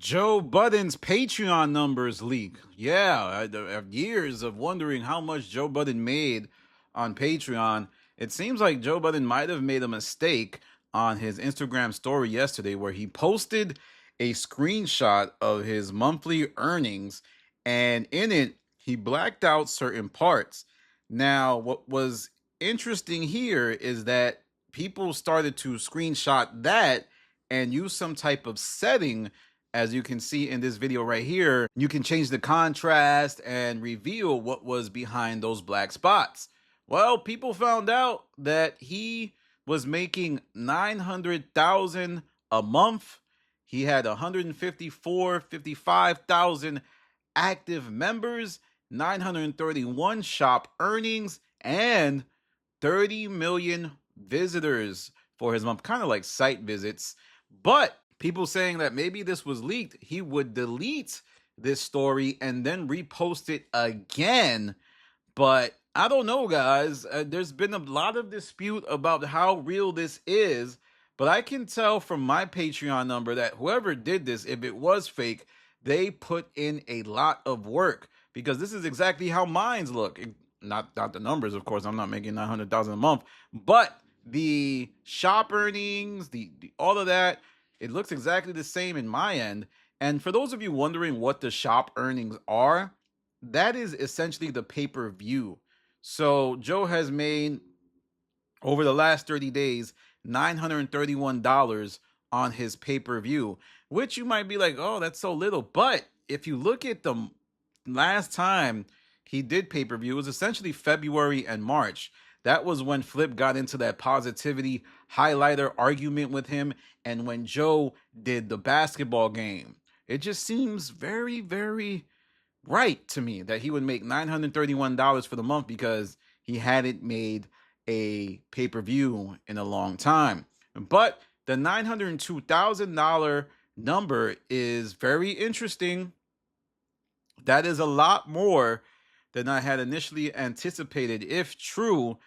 Joe Budden's Patreon numbers leak. Yeah, I have years of wondering how much Joe Budden made on Patreon. It seems like Joe Budden might have made a mistake on his Instagram story yesterday where he posted a screenshot of his monthly earnings, and in it, he blacked out certain parts. Now, what was interesting here is that people started to screenshot that and use some type of setting. As you can see in this video right here, you can change the contrast and reveal what was behind those black spots. Well, people found out that he was making $900,000 a month. He had 55,000 active members, 931 shop earnings, and 30 million visitors for his month, kind of like site visits. But people saying that maybe this was leaked, he would delete this story and then repost it again. But I don't know, guys. There's been a lot of dispute about how real this is. But I can tell from my Patreon number that whoever did this, if it was fake, they put in a lot of work, because this is exactly how mines look. Not the numbers, of course. I'm not making 900,000 a month, but the shop earnings, the all of that, it looks exactly the same in my end. And for those of you wondering what the shop earnings are, that is essentially the pay-per-view. So Joe has made, over the last 30 days, $931 on his pay-per-view, which you might be like, oh, that's so little. But if you look at the last time he did pay-per-view, it was essentially February and March. That was when Flip got into that positivity highlighter argument with him, and when Joe did the basketball game. It just seems very, very right to me that he would make $931 for the month because he hadn't made a pay-per-view in a long time. But the $902,000 number is very interesting. That is a lot more than I had initially anticipated, if true.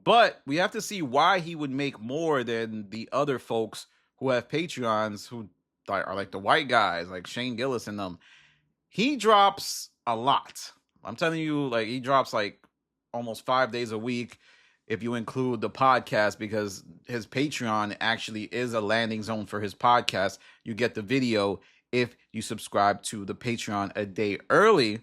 But we have to see why he would make more than the other folks who have Patreons, who are like the white guys, like Shane Gillis and them. He drops a lot. I'm telling you, like, he drops like almost 5 days a week if you include the podcast, because his Patreon actually is a landing zone for his podcast. You get the video if you subscribe to the Patreon a day early.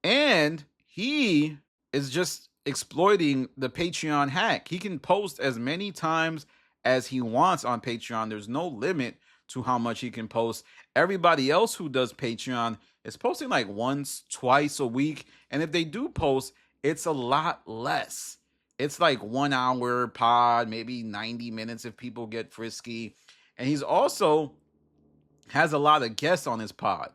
And he is just exploiting the Patreon hack. He can post as many times as he wants on Patreon. There's no limit to how much he can post. Everybody else who does Patreon is posting like once, twice a week. And if they do post, it's a lot less. It's like 1 hour pod, maybe 90 minutes if people get frisky. And he's also has a lot of guests on his pod.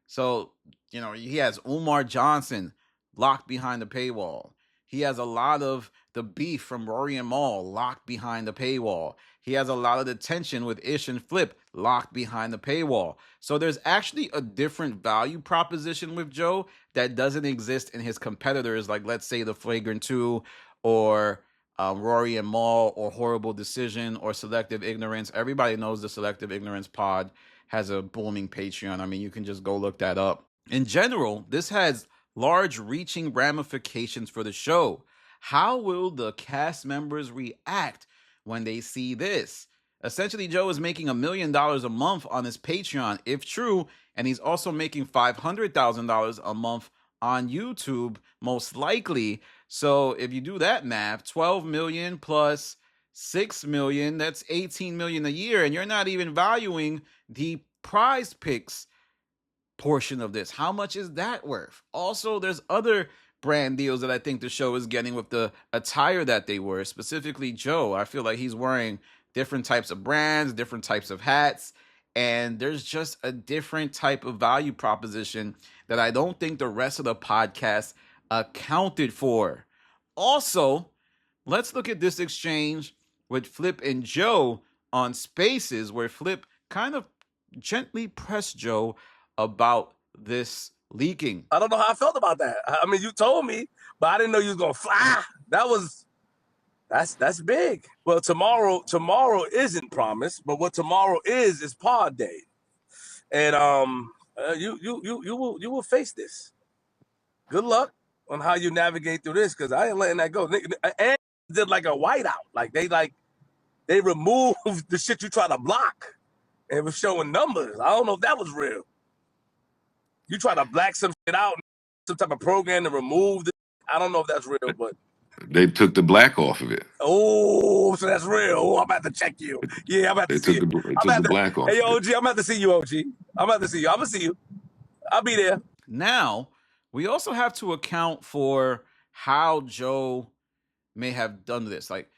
So, you know, he has Umar Johnson locked behind the paywall. He has a lot of the beef from Rory and Mal locked behind the paywall. He has a lot of the tension with Ish and Flip locked behind the paywall. So there's actually a different value proposition with Joe that doesn't exist in his competitors, like, let's say, the Flagrant 2 or Rory and Mal or Horrible Decision or Selective Ignorance. Everybody knows the Selective Ignorance pod has a booming Patreon. I mean, you can just go look that up. In general, this has large reaching ramifications for the show. How will the cast members react when they see this? Essentially, Joe is making $1 million a month on his Patreon, if true, and he's also making $500,000 a month on YouTube, most likely. So if you do that math, 12 million plus 6 million, that's 18 million a year, and you're not even valuing the Prize Picks portion of this. How much is that worth? Also, there's other brand deals that I think the show is getting with the attire that they wear, specifically Joe. I feel like he's wearing different types of brands, different types of hats, and there's just a different type of value proposition that I don't think the rest of the podcast accounted for. Also, let's look at this exchange with Flip and Joe on Spaces, where Flip kind of gently pressed Joe about this leaking. I don't know how I felt about that. I mean, you told me, but I didn't know you was gonna fly. That's big. Well, tomorrow isn't promised, but what tomorrow is pod day. And you will face this. Good luck on how you navigate through this, because I ain't letting that go. And did like a whiteout, they removed the shit you try to block, and it was showing numbers. I don't know if that was real. You try to black some shit out, some type of program to remove it. I don't know if that's real, but They took the black off of it. oh, so that's real. Oh, I'm about to check you. Yeah, I'm about to They see took you. they I'm took the about to. black Hey, off yo, of it. OG, I'm about to see you, OG. I'm about to see you. I'm gonna see you. I'll be there. Now, we also have to account for how Joe may have done this. Like,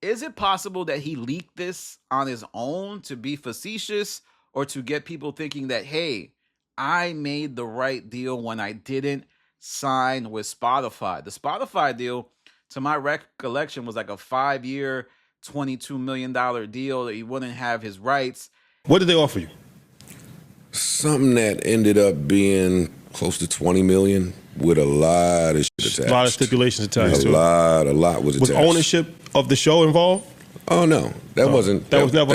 is it possible that he leaked this on his own to be facetious or to get people thinking that, hey, I made the right deal when I didn't sign with Spotify? The Spotify deal, to my recollection, was like a 5-year, $22 million deal that he wouldn't have his rights. What did they offer you? Something that ended up being close to 20 million with a lot of shit attached. A lot of stipulations attached to it. A lot was attached. Was ownership of the show involved? Oh no, that wasn't. That was never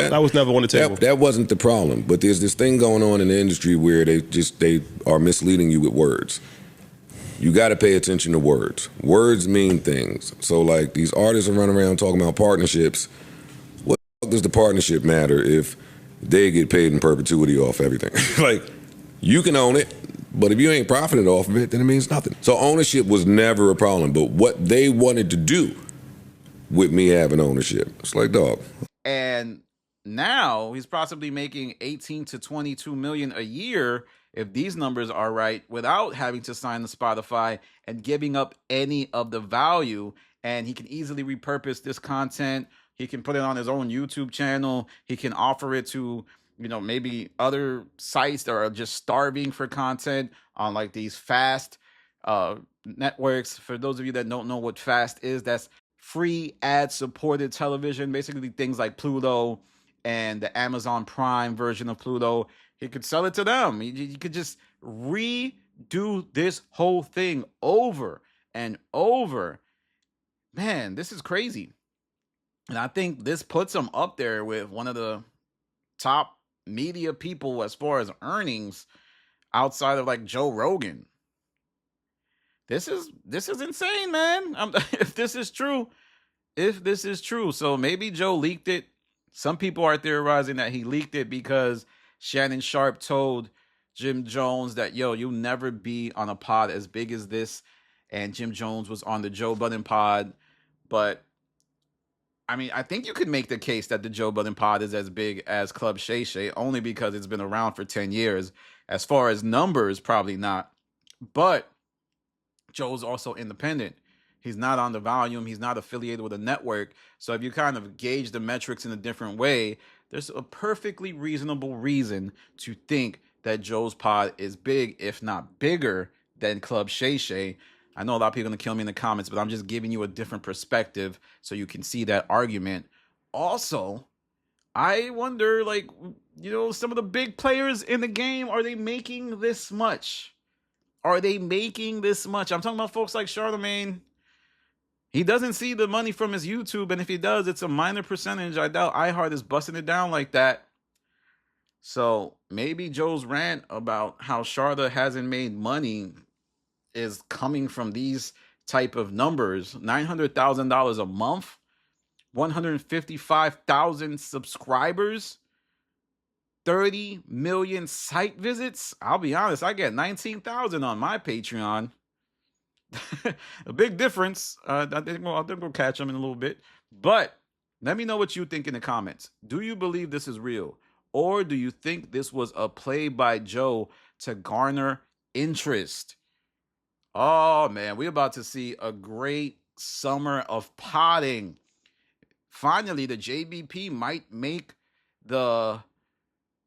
on the table. That wasn't the problem. But there's this thing going on in the industry where they are misleading you with words. You got to pay attention to words. Words mean things. So like these artists are running around talking about partnerships. What the fuck does the partnership matter if they get paid in perpetuity off everything? Like, you can own it, but if you ain't profited off of it, then it means nothing. So ownership was never a problem. But what they wanted to do with me having ownership, it's like, dog. And now he's possibly making 18 to 22 million a year, if these numbers are right, without having to sign to Spotify and giving up any of the value. And he can easily repurpose this content. He can put it on his own YouTube channel. He can offer it to, maybe other sites that are just starving for content on like these fast networks. For those of you that don't know what fast is, that's free ad-supported television, basically things like Pluto and the Amazon Prime version of Pluto. He could sell it to them. He could just redo this whole thing over and over. Man, this is crazy. And I think this puts him up there with one of the top media people as far as earnings outside of like Joe Rogan. This is insane, man. If this is true, so maybe Joe leaked it. Some people are theorizing that he leaked it because Shannon Sharp told Jim Jones that, yo, you'll never be on a pod as big as this. And Jim Jones was on the Joe Budden pod. But I mean, I think you could make the case that the Joe Budden pod is as big as Club Shay Shay, only because it's been around for 10 years. As far as numbers, probably not. But Joe's also independent. He's not on the volume. He's not affiliated with a network. So if you kind of gauge the metrics in a different way, there's a perfectly reasonable reason to think that Joe's pod is big, if not bigger, than Club Shay Shay. I know a lot of people are going to kill me in the comments, but I'm just giving you a different perspective so you can see that argument. Also, I wonder, some of the big players in the game, are they making this much? Are they making this much? I'm talking about folks like Charlemagne. He doesn't see the money from his YouTube, and if he does, it's a minor percentage. I doubt iHeart is busting it down like that. So maybe Joe's rant about how Sharda hasn't made money is coming from these type of numbers. $900,000 a month, 155,000 subscribers, 30 million site visits. I'll be honest, I get 19,000 on my Patreon. A big difference. I think we'll catch them in a little bit. But let me know what you think in the comments. Do you believe this is real? Or do you think this was a play by Joe to garner interest? Oh, man, we're about to see a great summer of potting. Finally, the JBP might make the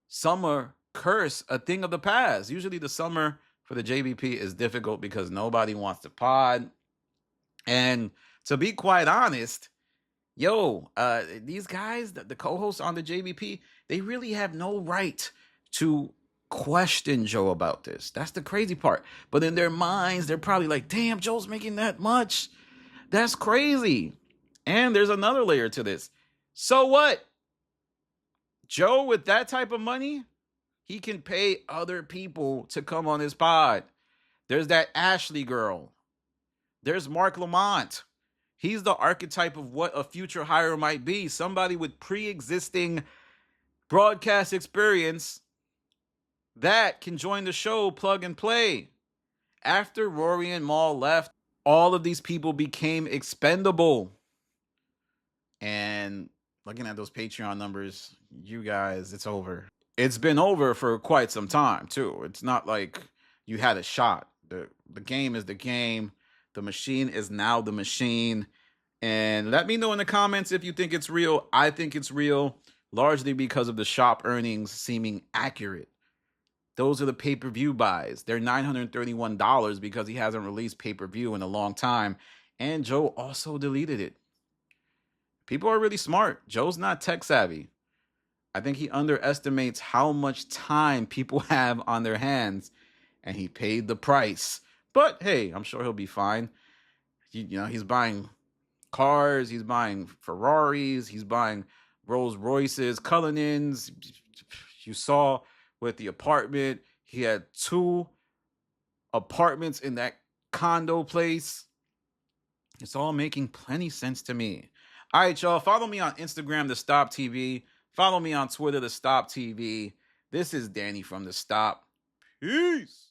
summer curse a thing of the past. Usually the summer for the JBP is difficult because nobody wants to pod. And to be quite honest, these guys, the co-hosts on the JBP, they really have no right to question Joe about this. That's the crazy part. But in their minds, they're probably like, damn, Joe's making that much. That's crazy. And there's another layer to this. So what? Joe with that type of money He can pay other people to come on his pod. There's that Ashley girl. There's Mark Lamont. He's the archetype of what a future hire might be. Somebody with pre-existing broadcast experience that can join the show plug and play. After Rory and Mal left, all of these people became expendable. And looking at those Patreon numbers, you guys, it's over. It's been over for quite some time, too. It's not like you had a shot. The game is the game. The machine is now the machine. And let me know in the comments if you think it's real. I think it's real, largely because of the shop earnings seeming accurate. Those are the pay-per-view buys. They're $931 because he hasn't released pay-per-view in a long time. And Joe also deleted it. People are really smart. Joe's not tech savvy. I think he underestimates how much time people have on their hands, and he paid the price. But hey, I'm sure he'll be fine. You know, he's buying cars, he's buying Ferraris, he's buying Rolls Royces, Cullinans. You saw with the apartment, he had 2 apartments in that condo place. It's all making plenty sense to me. All right, y'all. Follow me on Instagram, The Stop TV. Follow me on Twitter, The Stop TV. This is Danny from The Stop. Peace.